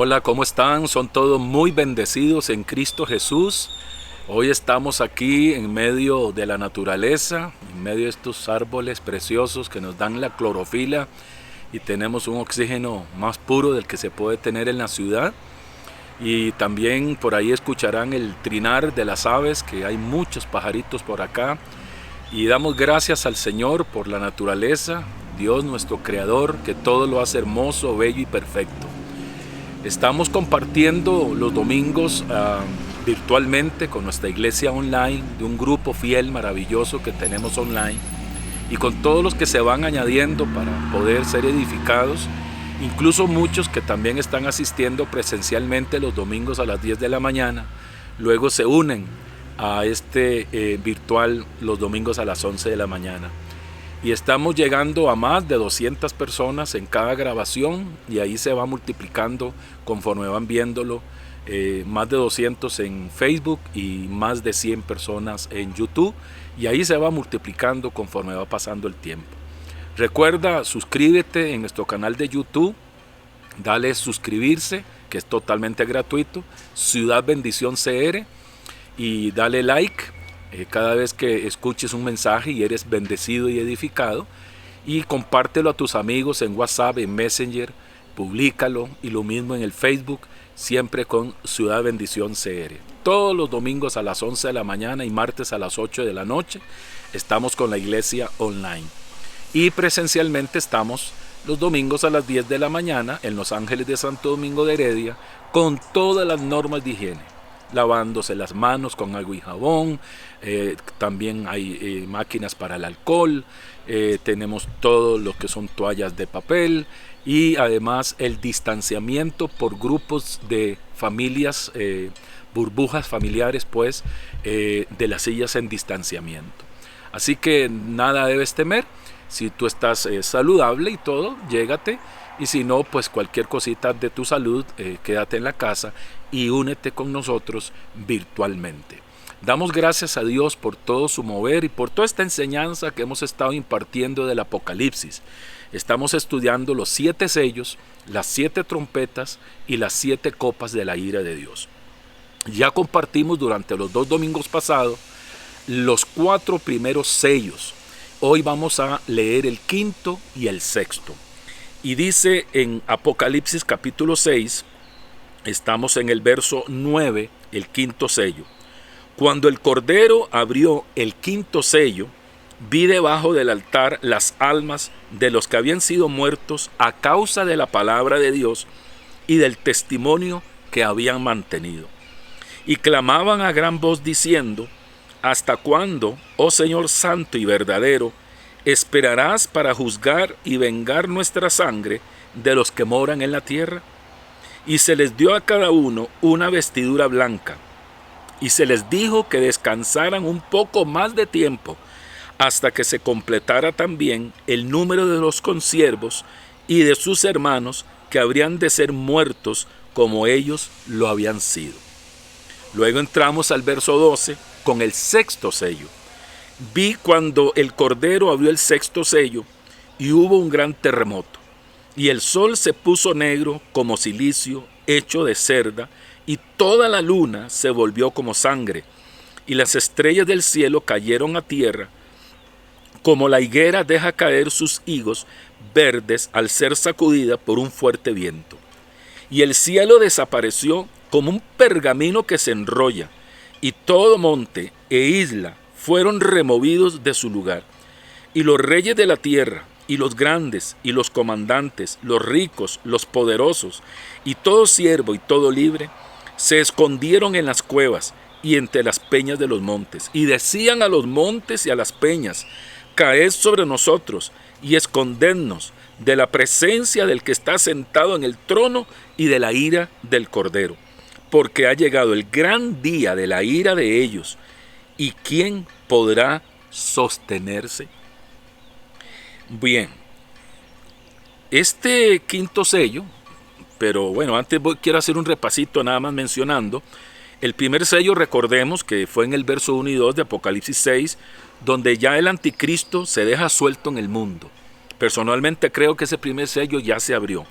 Hola, ¿cómo están? Son todos muy bendecidos en Cristo Jesús. Hoy estamos aquí en medio de la naturaleza, en medio de estos árboles preciosos que nos dan la clorofila y tenemos un oxígeno más puro del que se puede tener en la ciudad. Y también por ahí escucharán el trinar de las aves, que hay muchos pajaritos por acá. Y damos gracias al Señor por la naturaleza, Dios nuestro Creador, que todo lo hace hermoso, bello y perfecto. Estamos compartiendo los domingos virtualmente con nuestra iglesia online, de un grupo fiel, maravilloso que tenemos online, y con todos los que se van añadiendo para poder ser edificados, incluso muchos que también están asistiendo presencialmente los domingos a las 10 de la mañana, luego se unen a este virtual los domingos a las 11 de la mañana. Y estamos llegando a más de 200 personas en cada grabación y ahí se va multiplicando conforme van viéndolo, más de 200 en Facebook y más de 100 personas en YouTube, y ahí se va multiplicando conforme va pasando el tiempo. Recuerda, suscríbete en nuestro canal de YouTube, dale suscribirse, que es totalmente gratuito, Ciudad Bendición CR, y dale like cada vez que escuches un mensaje y eres bendecido y edificado, y compártelo a tus amigos en WhatsApp, en Messenger, publícalo, y lo mismo en el Facebook, siempre con Ciudad Bendición CR. Todos los domingos a las 11 de la mañana y martes a las 8 de la noche estamos con la iglesia online, y presencialmente estamos los domingos a las 10 de la mañana en Los Ángeles de Santo Domingo de Heredia, con todas las normas de higiene, lavándose las manos con agua y jabón. También hay máquinas para el alcohol, tenemos todo lo que son toallas de papel, y además el distanciamiento por grupos de familias, burbujas familiares pues, de las sillas en distanciamiento. Así que nada debes temer. Si tú estás saludable y todo, llégate, y si no, pues cualquier cosita de tu salud, quédate en la casa y únete con nosotros virtualmente. Damos gracias a Dios por todo su mover y por toda esta enseñanza que hemos estado impartiendo del Apocalipsis. Estamos estudiando los 7 sellos, las 7 trompetas y las 7 copas de la ira de Dios. Ya compartimos durante los 2 domingos pasados los 4 primeros sellos. Hoy vamos a leer el 5º y el 6º. Y dice en Apocalipsis capítulo 6, estamos en el verso 9, el 5º sello. Cuando el Cordero abrió el 5º sello, vi debajo del altar las almas de los que habían sido muertos a causa de la palabra de Dios y del testimonio que habían mantenido. Y clamaban a gran voz diciendo: ¿Hasta cuándo, oh Señor santo y verdadero, esperarás para juzgar y vengar nuestra sangre de los que moran en la tierra? Y se les dio a cada uno una vestidura blanca, y se les dijo que descansaran un poco más de tiempo, hasta que se completara también el número de los consiervos y de sus hermanos que habrían de ser muertos como ellos lo habían sido. Luego entramos al verso 12 con el 6º sello. Vi cuando el Cordero abrió el 6º sello, y hubo un gran terremoto, y el sol se puso negro como cilicio hecho de cerda, y toda la luna se volvió como sangre, y las estrellas del cielo cayeron a tierra, como la higuera deja caer sus higos verdes al ser sacudida por un fuerte viento. Y el cielo desapareció como un pergamino que se enrolla, y todo monte e isla fueron removidos de su lugar. Y los reyes de la tierra, y los grandes, y los comandantes, los ricos, los poderosos, y todo siervo y todo libre, se escondieron en las cuevas y entre las peñas de los montes, y decían a los montes y a las peñas: caed sobre nosotros y escondednos de la presencia del que está sentado en el trono y de la ira del Cordero, porque ha llegado el gran día de la ira de ellos, y ¿quién podrá sostenerse? Bien, este 5º sello, pero bueno, antes quiero hacer un repasito nada más mencionando. El primer sello, recordemos que fue en el verso 1 y 2 de Apocalipsis 6, donde ya el anticristo se deja suelto en el mundo. Personalmente creo que ese primer sello ya se abrió.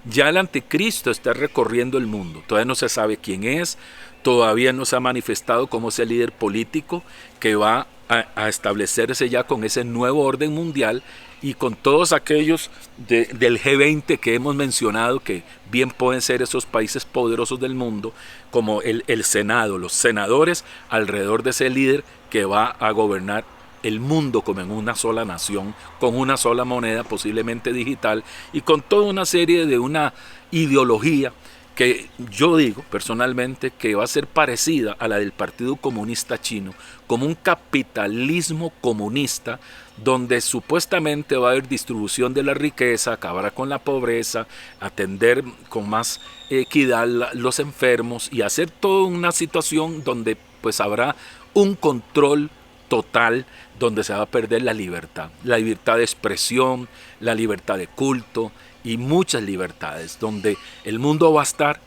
Ya el anticristo está recorriendo el mundo. Todavía no se sabe quién es, todavía no se ha manifestado como ese líder político que va a establecerse ya con ese nuevo orden mundial y con todos aquellos del G20 que hemos mencionado, que bien pueden ser esos países poderosos del mundo, como el Senado, los senadores alrededor de ese líder que va a gobernar el mundo como en una sola nación, con una sola moneda, posiblemente digital, y con toda una serie de una ideología que yo digo personalmente que va a ser parecida a la del Partido Comunista Chino, como un capitalismo comunista donde supuestamente va a haber distribución de la riqueza, acabará con la pobreza, atender con más equidad los enfermos y hacer toda una situación donde pues habrá un control total, donde se va a perder la libertad de expresión, la libertad de culto y muchas libertades, donde el mundo va a estar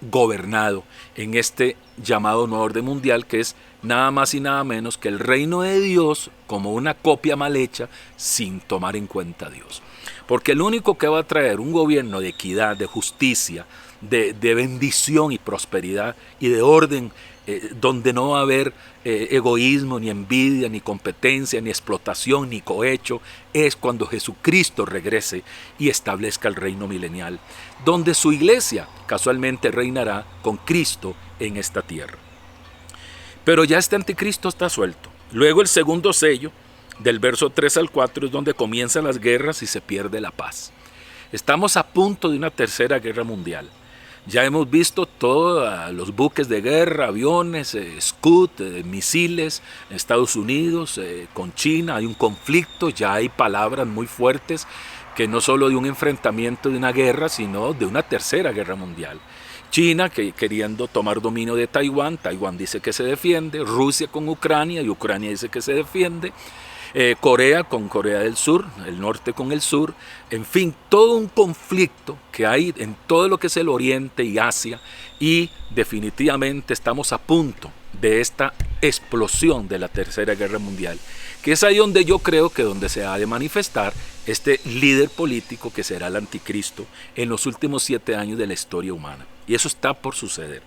gobernado en este llamado nuevo orden mundial, que es nada más y nada menos que el reino de Dios como una copia mal hecha sin tomar en cuenta a Dios. Porque el único que va a traer un gobierno de equidad, de justicia, de bendición y prosperidad y de orden, donde no va a haber egoísmo, ni envidia, ni competencia, ni explotación, ni cohecho, es cuando Jesucristo regrese y establezca el reino milenial, donde su iglesia casualmente reinará con Cristo en esta tierra. Pero ya este anticristo está suelto. Luego el segundo sello, del verso 3 al 4, es donde comienzan las guerras y se pierde la paz. Estamos a punto de una tercera guerra mundial. Ya hemos visto todos los buques de guerra, aviones, Scud, misiles, Estados Unidos, con China, hay un conflicto, ya hay palabras muy fuertes que no solo de un enfrentamiento de una guerra, sino de una tercera guerra mundial. China queriendo tomar dominio de Taiwán, Taiwán dice que se defiende, Rusia con Ucrania y Ucrania dice que se defiende. Corea con Corea del Sur, el norte con el sur, en fin, todo un conflicto que hay en todo lo que es el Oriente y Asia, y definitivamente estamos a punto de esta explosión de la tercera guerra mundial, que es ahí donde yo creo que donde se ha de manifestar este líder político que será el anticristo en los últimos 7 años de la historia humana, y eso está por suceder.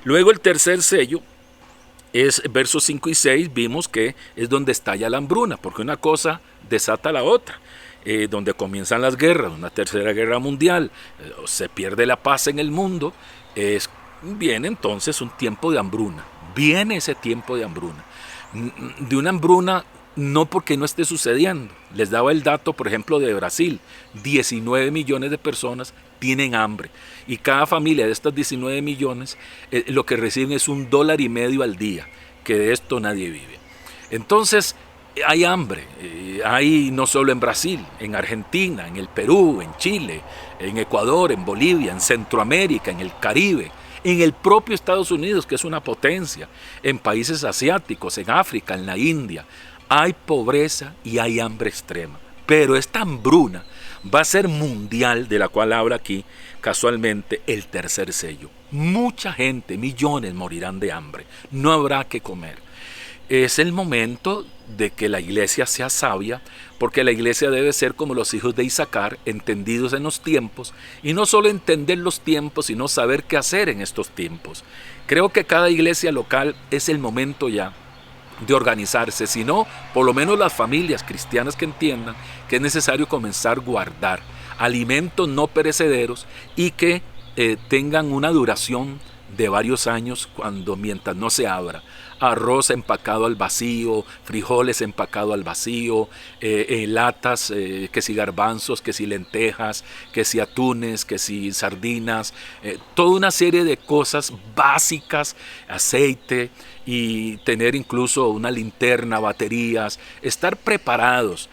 Luego el tercer sello es versos 5 y 6, vimos que es donde estalla la hambruna, porque una cosa desata la otra, donde comienzan las guerras, una tercera guerra mundial, se pierde la paz en el mundo, viene entonces un tiempo de hambruna, viene ese tiempo de hambruna, de una hambruna no porque no esté sucediendo. Les daba el dato, por ejemplo, de Brasil, 19 millones de personas tienen hambre y cada familia de estas 19 millones lo que reciben es $1.50 al día, que de esto nadie vive. Entonces hay hambre, hay no solo en Brasil, en Argentina, en el Perú, en Chile, en Ecuador, en Bolivia, en Centroamérica, en el Caribe, en el propio Estados Unidos, que es una potencia, en países asiáticos, en África, en la India. Hay pobreza y hay hambre extrema, pero esta hambruna va a ser mundial, de la cual habla aquí casualmente el tercer sello. Mucha gente, millones morirán de hambre, no habrá que comer. Es el momento de que la iglesia sea sabia, porque la iglesia debe ser como los hijos de Isaacar, entendidos en los tiempos, y no solo entender los tiempos, sino saber qué hacer en estos tiempos. Creo que cada iglesia local es el momento ya de organizarse, sino por lo menos las familias cristianas que entiendan que es necesario comenzar a guardar alimentos no perecederos y que tengan una duración de varios años mientras no se abra. Arroz empacado al vacío, frijoles empacado al vacío, latas, que si garbanzos, que si lentejas, que si atunes, que si sardinas, toda una serie de cosas básicas, aceite, y tener incluso una linterna, baterías, estar preparados,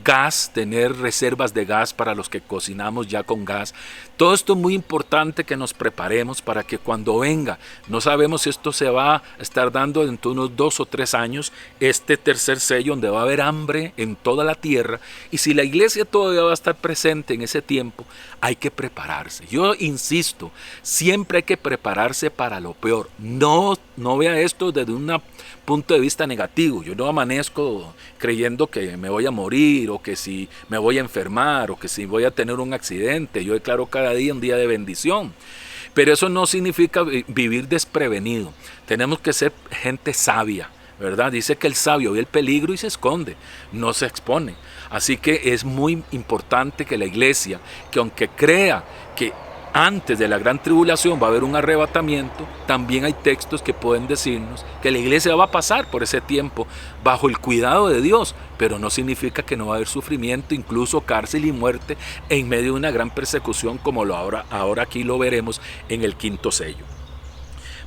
gas, tener reservas de gas para los que cocinamos ya con gas. Todo esto es muy importante, que nos preparemos para que cuando venga, no sabemos si esto se va a estar dando dentro de unos 2 o 3 años, este tercer sello donde va a haber hambre en toda la tierra, y si la iglesia todavía va a estar presente en ese tiempo, hay que prepararse. Yo insisto, siempre hay que prepararse para lo peor. No vea esto desde una punto de vista negativo. Yo no amanezco creyendo que me voy a morir, o que si me voy a enfermar, o que si voy a tener un accidente. Yo declaro cada día un día de bendición. Pero eso no significa vivir desprevenido. Tenemos que ser gente sabia, ¿verdad? Dice que el sabio ve el peligro y se esconde, no se expone. Así que es muy importante que la iglesia, que aunque crea que antes de la gran tribulación va a haber un arrebatamiento, también hay textos que pueden decirnos que la iglesia va a pasar por ese tiempo bajo el cuidado de Dios, pero no significa que no va a haber sufrimiento, incluso cárcel y muerte en medio de una gran persecución, como ahora aquí lo veremos en el quinto sello.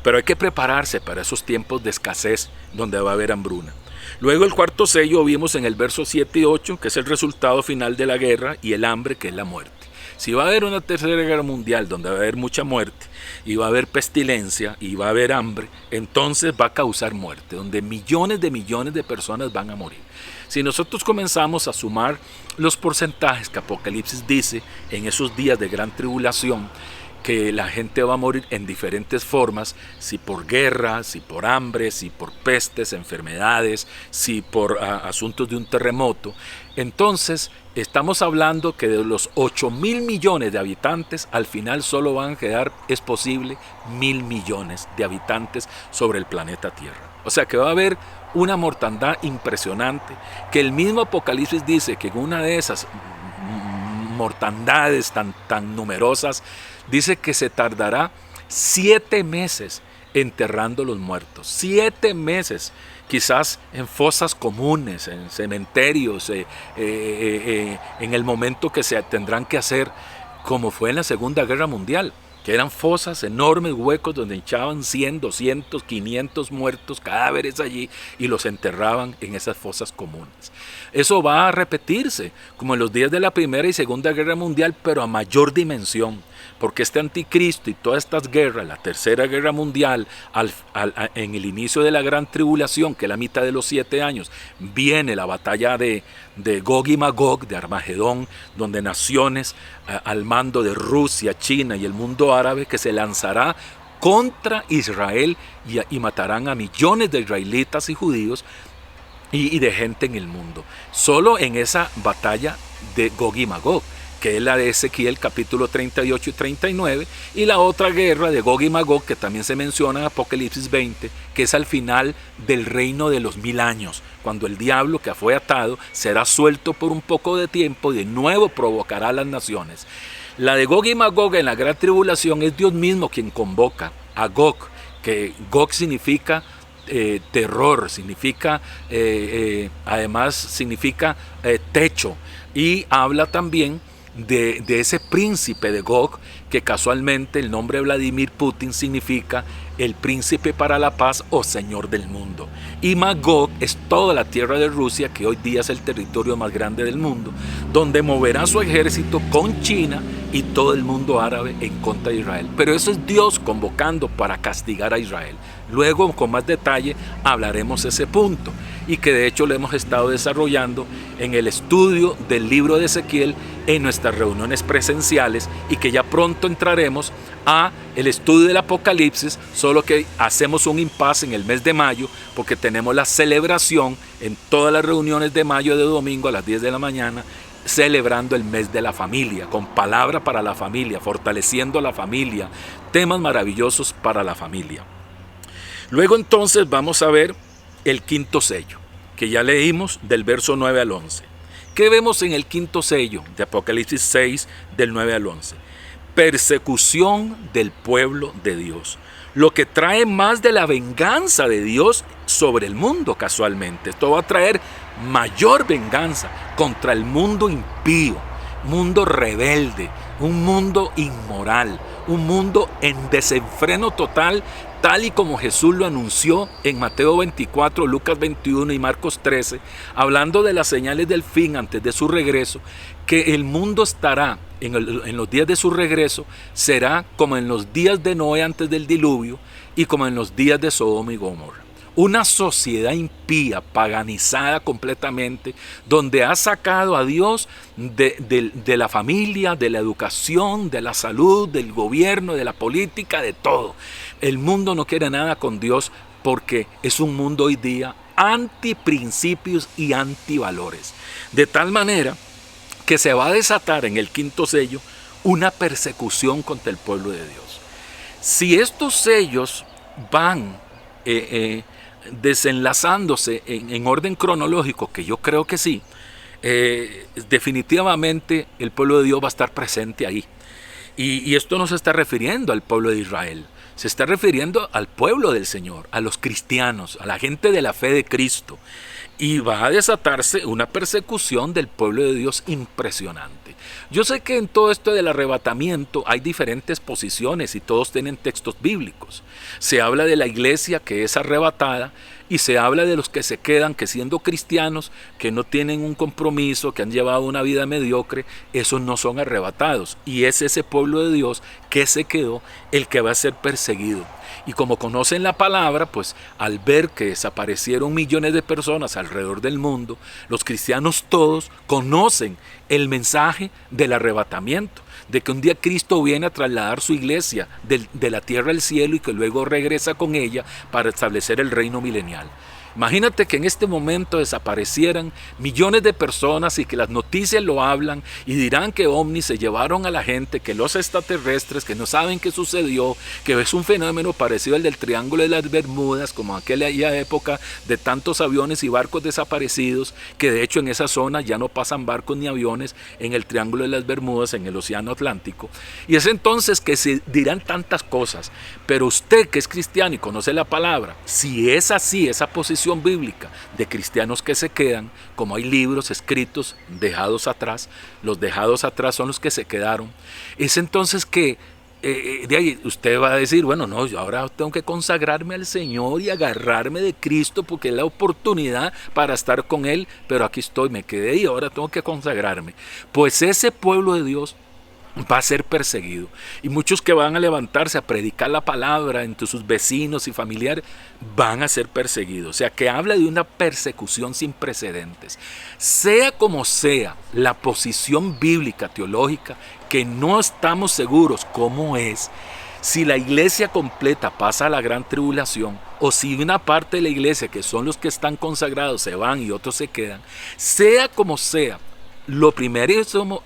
Pero hay que prepararse para esos tiempos de escasez donde va a haber hambruna. Luego el cuarto sello vimos en el verso 7 y 8, que es el resultado final de la guerra, y el hambre, que es la muerte. Si va a haber una tercera guerra mundial donde va a haber mucha muerte, y va a haber pestilencia, y va a haber hambre, entonces va a causar muerte, donde millones de personas van a morir. Si nosotros comenzamos a sumar los porcentajes que Apocalipsis dice en esos días de gran tribulación, que la gente va a morir en diferentes formas, si por guerra, si por hambre, si por pestes, enfermedades, si por asuntos de un terremoto. Entonces estamos hablando que de los 8.000 millones de habitantes, al final solo van a quedar, es posible, 1.000 millones de habitantes sobre el planeta Tierra. O sea que va a haber una mortandad impresionante, que el mismo Apocalipsis dice que en una de esas mortandades tan numerosas, dice que se tardará 7 meses enterrando los muertos. 7 meses, quizás en fosas comunes, en cementerios, en el momento que se tendrán que hacer, como fue en la Segunda Guerra Mundial, que eran fosas, enormes huecos donde echaban 100, 200, 500 muertos, cadáveres allí, y los enterraban en esas fosas comunes. Eso va a repetirse, como en los días de la Primera y Segunda Guerra Mundial, pero a mayor dimensión, porque este anticristo y todas estas guerras, la Tercera Guerra Mundial, en el inicio de la Gran Tribulación, que es la mitad de los 7 años, viene la batalla de Gog y Magog, de Armagedón, donde naciones al mando de Rusia, China y el mundo árabe, que se lanzará contra Israel y matarán a millones de israelitas y judíos y de gente en el mundo. Solo en esa batalla de Gog y Magog, que es la de Ezequiel capítulo 38 y 39, y la otra guerra de Gog y Magog, que también se menciona en Apocalipsis 20, que es al final del reino de los 1000 años, cuando el diablo que fue atado será suelto por un poco de tiempo y de nuevo provocará a las naciones. La de Gog y Magog en la gran tribulación es Dios mismo quien convoca a Gog, que Gog significa terror, significa además significa techo, y habla también de ese príncipe de Gog, que casualmente el nombre de Vladimir Putin significa el príncipe para la paz o señor del mundo. Y Magog es toda la tierra de Rusia, que hoy día es el territorio más grande del mundo, donde moverá su ejército con China y todo el mundo árabe en contra de Israel. Pero eso es Dios convocando para castigar a Israel. Luego, con más detalle, hablaremos de ese punto, y que de hecho lo hemos estado desarrollando en el estudio del libro de Ezequiel en nuestras reuniones presenciales, y que ya pronto entraremos a el estudio del Apocalipsis, solo que hacemos un impasse en el mes de mayo, porque tenemos la celebración en todas las reuniones de mayo de domingo a las 10 de la mañana, celebrando el mes de la familia, con palabra para la familia, fortaleciendo a la familia, temas maravillosos para la familia. Luego entonces vamos a ver el quinto sello, que ya leímos del verso 9 al 11. ¿Qué vemos en el quinto sello de Apocalipsis 6, del 9 al 11? Persecución del pueblo de Dios, lo que trae más de la venganza de Dios sobre el mundo casualmente. Esto va a traer mayor venganza contra el mundo impío, mundo rebelde, un mundo inmoral, un mundo en desenfreno total, tal y como Jesús lo anunció en Mateo 24, Lucas 21 y Marcos 13, hablando de las señales del fin antes de su regreso, que el mundo estará en los días de su regreso, será como en los días de Noé antes del diluvio y como en los días de Sodoma y Gomorra. Una sociedad impía, paganizada completamente, donde ha sacado a Dios de la familia, de la educación, de la salud, del gobierno, de la política, de todo. El mundo no quiere nada con Dios porque es un mundo hoy día antiprincipios y antivalores. De tal manera que se va a desatar en el quinto sello una persecución contra el pueblo de Dios. Si estos sellos van desenlazándose en orden cronológico, que yo creo que sí, definitivamente el pueblo de Dios va a estar presente ahí. Y esto no se está refiriendo al pueblo de Israel, se está refiriendo al pueblo del Señor, a los cristianos, a la gente de la fe de Cristo. Y va a desatarse una persecución del pueblo de Dios impresionante. Yo sé que en todo esto del arrebatamiento hay diferentes posiciones y todos tienen textos bíblicos. Se habla de la iglesia que es arrebatada y se habla de los que se quedan, que siendo cristianos, que no tienen un compromiso, que han llevado una vida mediocre, esos no son arrebatados. Y es ese pueblo de Dios que se quedó el que va a ser perseguido. Y como conocen la palabra, pues al ver que desaparecieron millones de personas alrededor del mundo, los cristianos todos conocen el mensaje del arrebatamiento, de que un día Cristo viene a trasladar su iglesia de la tierra al cielo y que luego regresa con ella para establecer el reino milenial. Imagínate que en este momento desaparecieran millones de personas y que las noticias lo hablan y dirán que ovnis se llevaron a la gente, que los extraterrestres, que no saben qué sucedió, que es un fenómeno parecido al del Triángulo de las Bermudas, como aquella época de tantos aviones y barcos desaparecidos, que de hecho en esa zona ya no pasan barcos ni aviones en el Triángulo de las Bermudas, en el Océano Atlántico. Y es entonces que se dirán tantas cosas, pero usted que es cristiano y conoce la palabra, si es así, esa posición bíblica de cristianos que se quedan, como hay libros escritos dejados atrás, los dejados atrás son los que se quedaron, es entonces que de ahí usted va a decir, bueno, no, yo ahora tengo que consagrarme al Señor y agarrarme de Cristo porque es la oportunidad para estar con Él, pero aquí estoy, me quedé y ahora tengo que consagrarme. Pues ese pueblo de Dios va a ser perseguido, y muchos que van a levantarse a predicar la palabra entre sus vecinos y familiares van a ser perseguidos. O sea que habla de una persecución sin precedentes. Sea como sea la posición bíblica teológica, que no estamos seguros cómo es, si la iglesia completa pasa a la gran tribulación o si una parte de la iglesia, que son los que están consagrados, se van y otros se quedan, sea como sea, lo primerito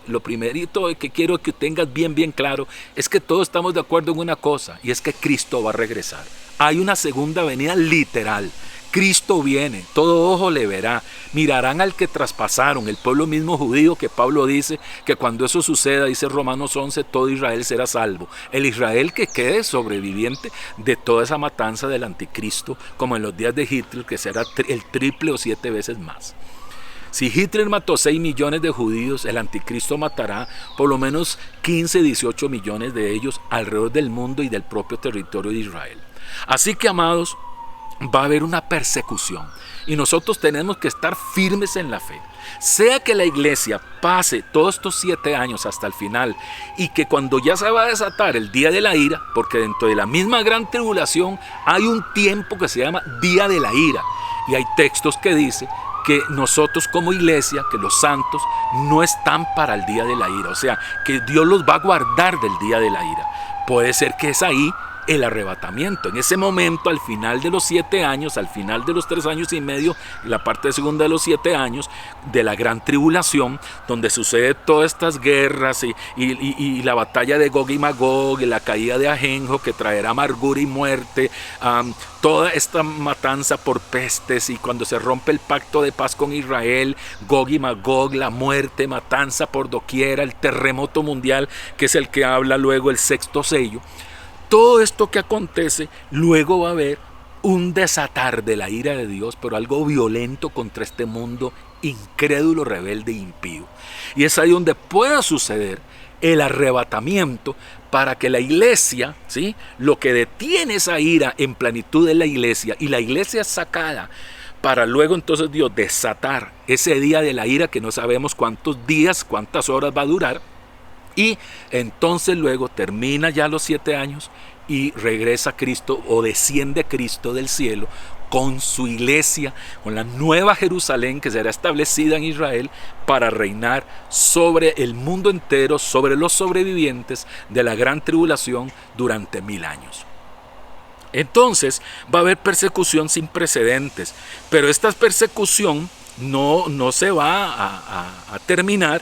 que quiero que tengas bien claro es que todos estamos de acuerdo en una cosa, y es que Cristo va a regresar. Hay una segunda venida literal. Cristo viene, todo ojo le verá, mirarán al que traspasaron, el pueblo mismo judío, que Pablo dice que cuando eso suceda, dice Romanos 11, todo Israel será salvo. El Israel que quede sobreviviente de toda esa matanza del anticristo, como en los días de Hitler, que será el triple o 7 veces más. Si Hitler mató 6 millones de judíos, el anticristo matará por lo menos 15, 18 millones de ellos alrededor del mundo y del propio territorio de Israel. Así que, amados, va a haber una persecución y nosotros tenemos que estar firmes en la fe. Sea que la iglesia pase todos estos 7 años hasta el final y que cuando ya se va a desatar el día de la ira, porque dentro de la misma gran tribulación hay un tiempo que se llama día de la ira, y hay textos que dicen que nosotros como iglesia, que los santos no están para el día de la ira, o sea, que Dios los va a guardar del día de la ira. Puede ser que es ahí el arrebatamiento, en ese momento, al final de los 7 años, al final de los 3 años y medio, la parte segunda de los 7 años de la gran tribulación, donde sucede todas estas guerras y la batalla de Gog y Magog, y la caída de Ajenjo, que traerá amargura y muerte, toda esta matanza por pestes, y cuando se rompe el pacto de paz con Israel, Gog y Magog, la muerte, matanza por doquiera, el terremoto mundial, que es el que habla luego el sexto sello. Todo esto que acontece, luego va a haber un desatar de la ira de Dios, pero algo violento contra este mundo incrédulo, rebelde e impío. Y es ahí donde pueda suceder el arrebatamiento, para que la iglesia, ¿sí?, lo que detiene esa ira en plenitud es la iglesia, y la iglesia es sacada para luego entonces Dios desatar ese día de la ira, que no sabemos cuántos días, cuántas horas va a durar. Y entonces luego termina ya los 7 años y regresa Cristo, o desciende Cristo del cielo con su iglesia, con la nueva Jerusalén que será establecida en Israel para reinar sobre el mundo entero, sobre los sobrevivientes de la gran tribulación durante 1000 años. Entonces va a haber persecución sin precedentes, pero esta persecución no se va a terminar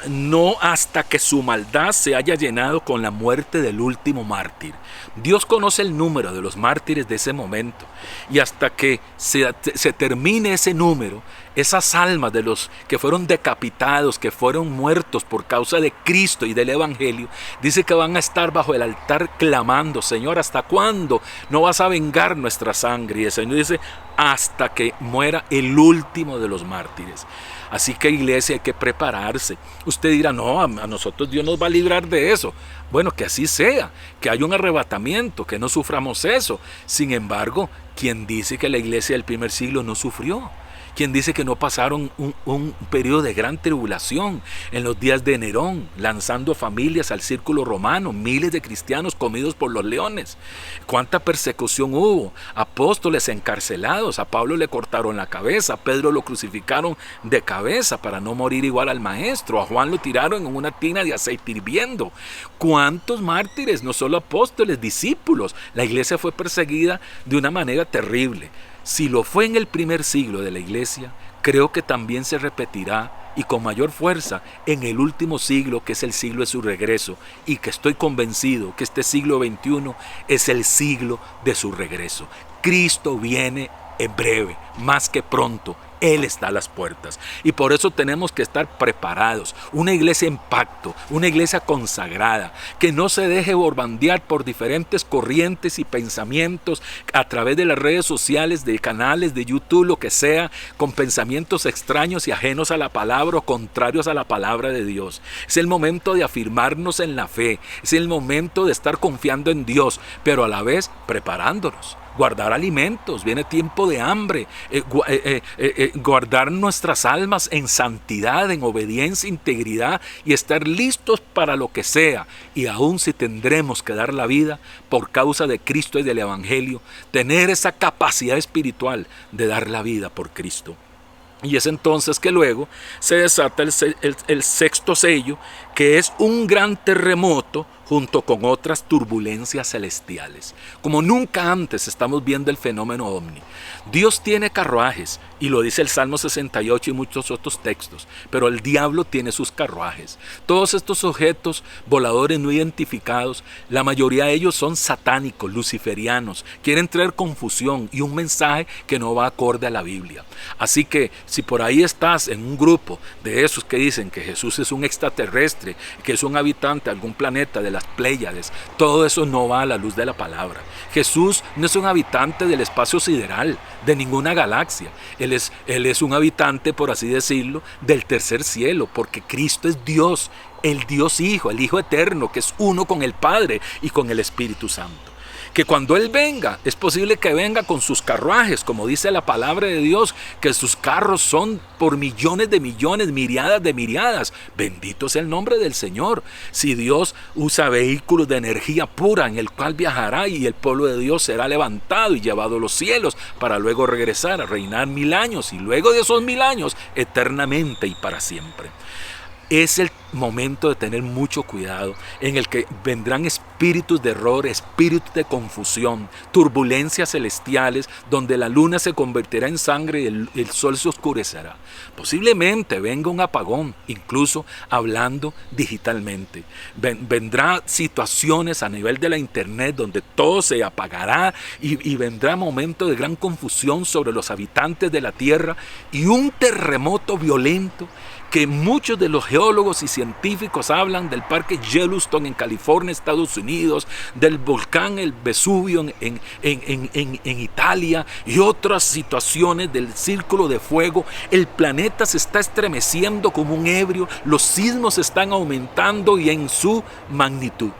no hasta que su maldad se haya llenado con la muerte del último mártir. Dios conoce el número de los mártires de ese momento, y hasta que se termine ese número, esas almas de los que fueron decapitados, que fueron muertos por causa de Cristo y del Evangelio, dice que van a estar bajo el altar clamando: Señor, ¿hasta cuándo no vas a vengar nuestra sangre? Y el Señor dice: hasta que muera el último de los mártires. Así que, iglesia, hay que prepararse. Usted dirá: no, a nosotros Dios nos va a librar de eso. Bueno, que así sea, que haya un arrebatamiento, que no suframos eso. Sin embargo, ¿quién dice que la iglesia del primer siglo no sufrió? ¿Quién dice que no pasaron un periodo de gran tribulación en los días de Nerón, lanzando familias al círculo romano, miles de cristianos comidos por los leones? ¿Cuánta persecución hubo? Apóstoles encarcelados, a Pablo le cortaron la cabeza, a Pedro lo crucificaron de cabeza para no morir igual al maestro, a Juan lo tiraron en una tina de aceite hirviendo. ¿Cuántos mártires? No solo apóstoles, discípulos. La iglesia fue perseguida de una manera terrible. Si lo fue en el primer siglo de la iglesia, creo que también se repetirá, y con mayor fuerza, en el último siglo, que es el siglo de su regreso, y que estoy convencido que este siglo XXI es el siglo de su regreso. Cristo viene en breve, más que pronto. Él está a las puertas, y por eso tenemos que estar preparados. Una iglesia en pacto, una iglesia consagrada, que no se deje borbandear por diferentes corrientes y pensamientos a través de las redes sociales, de canales de YouTube, lo que sea, con pensamientos extraños y ajenos a la palabra o contrarios a la palabra de Dios. Es el momento de afirmarnos en la fe, es el momento de estar confiando en Dios, pero a la vez preparándonos. Guardar alimentos, viene tiempo de hambre, guardar nuestras almas en santidad, en obediencia, integridad, y estar listos para lo que sea. Y aun si tendremos que dar la vida por causa de Cristo y del Evangelio, tener esa capacidad espiritual de dar la vida por Cristo. Y es entonces que luego se desata el sexto sello, que es un gran terremoto junto con otras turbulencias celestiales. Como nunca antes estamos viendo el fenómeno ovni. Dios tiene carruajes, y lo dice el Salmo 68 y muchos otros textos, pero el diablo tiene sus carruajes. Todos estos objetos voladores no identificados, la mayoría de ellos son satánicos, luciferianos, quieren traer confusión y un mensaje que no va acorde a la Biblia. Así que si por ahí estás en un grupo de esos que dicen que Jesús es un extraterrestre, que es un habitante de algún planeta de las Pléyades, todo eso no va a la luz de la palabra. Jesús no es un habitante del espacio sideral, de ninguna galaxia. Él es un habitante, por así decirlo, del tercer cielo, porque Cristo es Dios, el Dios Hijo, el Hijo eterno, que es uno con el Padre y con el Espíritu Santo. Que cuando Él venga, es posible que venga con sus carruajes, como dice la palabra de Dios, que sus carros son por millones de millones, miriadas de miriadas. Bendito sea el nombre del Señor. Si Dios usa vehículos de energía pura en el cual viajará, y el pueblo de Dios será levantado y llevado a los cielos para luego regresar a reinar 1000 años, y luego de esos 1000 años eternamente y para siempre. Es el momento de tener mucho cuidado, en el que vendrán espíritus de error, espíritus de confusión, turbulencias celestiales, donde la luna se convertirá en sangre y el sol se oscurecerá. Posiblemente venga un apagón, incluso hablando digitalmente. Vendrá situaciones a nivel de la internet donde todo se apagará, y vendrá momento de gran confusión sobre los habitantes de la tierra, y un terremoto violento que muchos de los geólogos y científicos hablan del parque Yellowstone en California, Estados Unidos, del volcán el Vesubio en Italia, y otras situaciones del círculo de fuego. El planeta se está estremeciendo como un ebrio, los sismos están aumentando y en su magnitud.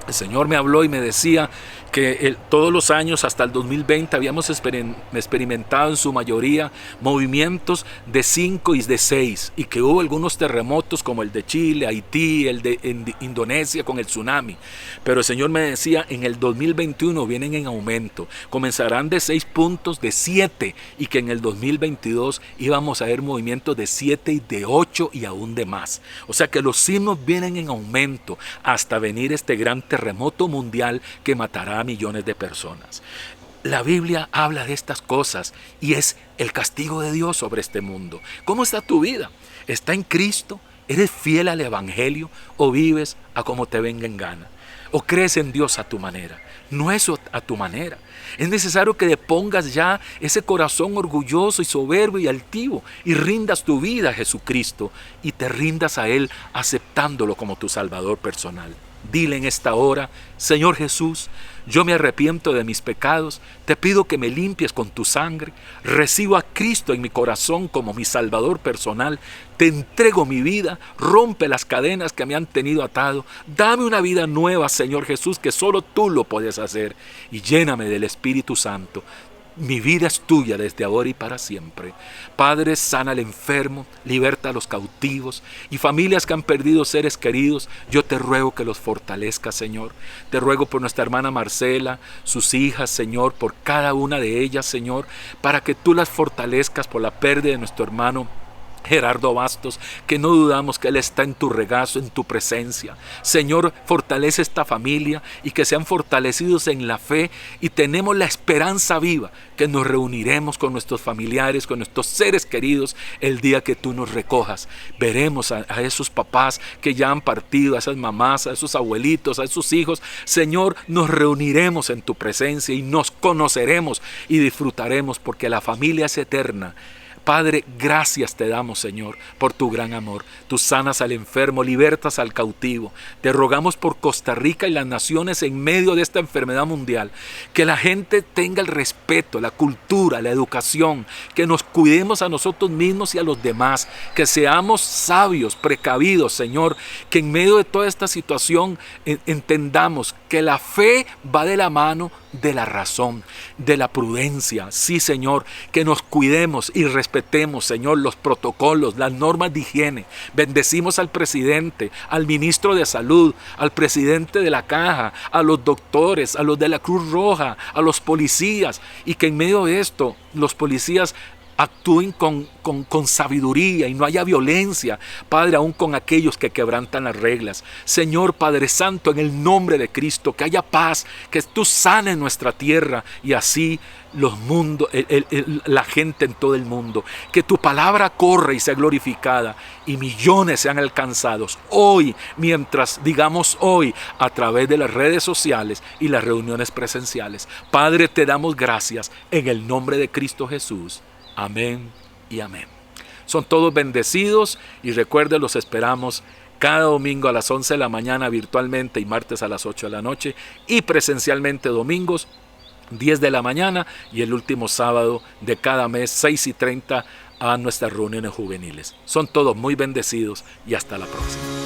El Señor me habló y me decía que todos los años hasta el 2020 habíamos experimentado en su mayoría movimientos de 5 y de 6, y que hubo algunos terremotos como el de Chile, Haití, el de Indonesia con el tsunami. Pero el Señor me decía, en el 2021 vienen en aumento, comenzarán de 6 puntos, de 7, y que en el 2022 íbamos a ver movimientos de 7 y de 8 y aún de más. O sea que los sismos vienen en aumento hasta venir este gran terremoto mundial que matará afectará a millones de personas. La Biblia habla de estas cosas y es el castigo de Dios sobre este mundo. ¿Cómo está tu vida? ¿Está en Cristo? ¿Eres fiel al Evangelio o vives a como te venga en gana? ¿O crees en Dios a tu manera? No es a tu manera. Es necesario que depongas ya ese corazón orgulloso y soberbio y altivo y rindas tu vida a Jesucristo y te rindas a Él aceptándolo como tu Salvador personal. Dile en esta hora: Señor Jesús, yo me arrepiento de mis pecados, te pido que me limpies con tu sangre, recibo a Cristo en mi corazón como mi Salvador personal, te entrego mi vida, rompe las cadenas que me han tenido atado, dame una vida nueva, Señor Jesús, que solo tú lo puedes hacer, y lléname del Espíritu Santo. Mi vida es tuya desde ahora y para siempre. Padre, sana al enfermo, liberta a los cautivos y familias que han perdido seres queridos. Yo te ruego que los fortalezcas, Señor. Te ruego por nuestra hermana Marcela, sus hijas, Señor, por cada una de ellas, Señor, para que tú las fortalezcas por la pérdida de nuestro hermano Gerardo Bastos, que no dudamos que Él está en tu regazo, en tu presencia. Señor, fortalece esta familia y que sean fortalecidos en la fe y tenemos la esperanza viva que nos reuniremos con nuestros familiares, con nuestros seres queridos el día que tú nos recojas. Veremos a esos papás que ya han partido, a esas mamás, a esos abuelitos, a esos hijos. Señor, nos reuniremos en tu presencia y nos conoceremos y disfrutaremos porque la familia es eterna. Padre, gracias te damos, Señor, por tu gran amor. Tú sanas al enfermo, libertas al cautivo. Te rogamos por Costa Rica y las naciones en medio de esta enfermedad mundial. Que la gente tenga el respeto, la cultura, la educación. Que nos cuidemos a nosotros mismos y a los demás. Que seamos sabios, precavidos, Señor. Que en medio de toda esta situación entendamos que la fe va de la mano de la razón, de la prudencia. Sí, Señor, que nos cuidemos y respetemos, Señor, los protocolos, las normas de higiene. Bendecimos al presidente, al ministro de Salud, al presidente de la Caja, a los doctores, a los de la Cruz Roja, a los policías, y que en medio de esto los policías actúen con sabiduría y no haya violencia, Padre, aún con aquellos que quebrantan las reglas. Señor Padre Santo, en el nombre de Cristo, que haya paz, que tú sanes nuestra tierra y así la gente en todo el mundo. Que tu palabra corra y sea glorificada y millones sean alcanzados hoy, mientras digamos hoy, a través de las redes sociales y las reuniones presenciales. Padre, te damos gracias en el nombre de Cristo Jesús. Amén y amén. Son todos bendecidos y recuerden, los esperamos cada domingo a las 11 de la mañana virtualmente y martes a las 8 de la noche y presencialmente domingos 10 de la mañana y el último sábado de cada mes 6:30 a nuestras reuniones juveniles. Son todos muy bendecidos y hasta la próxima.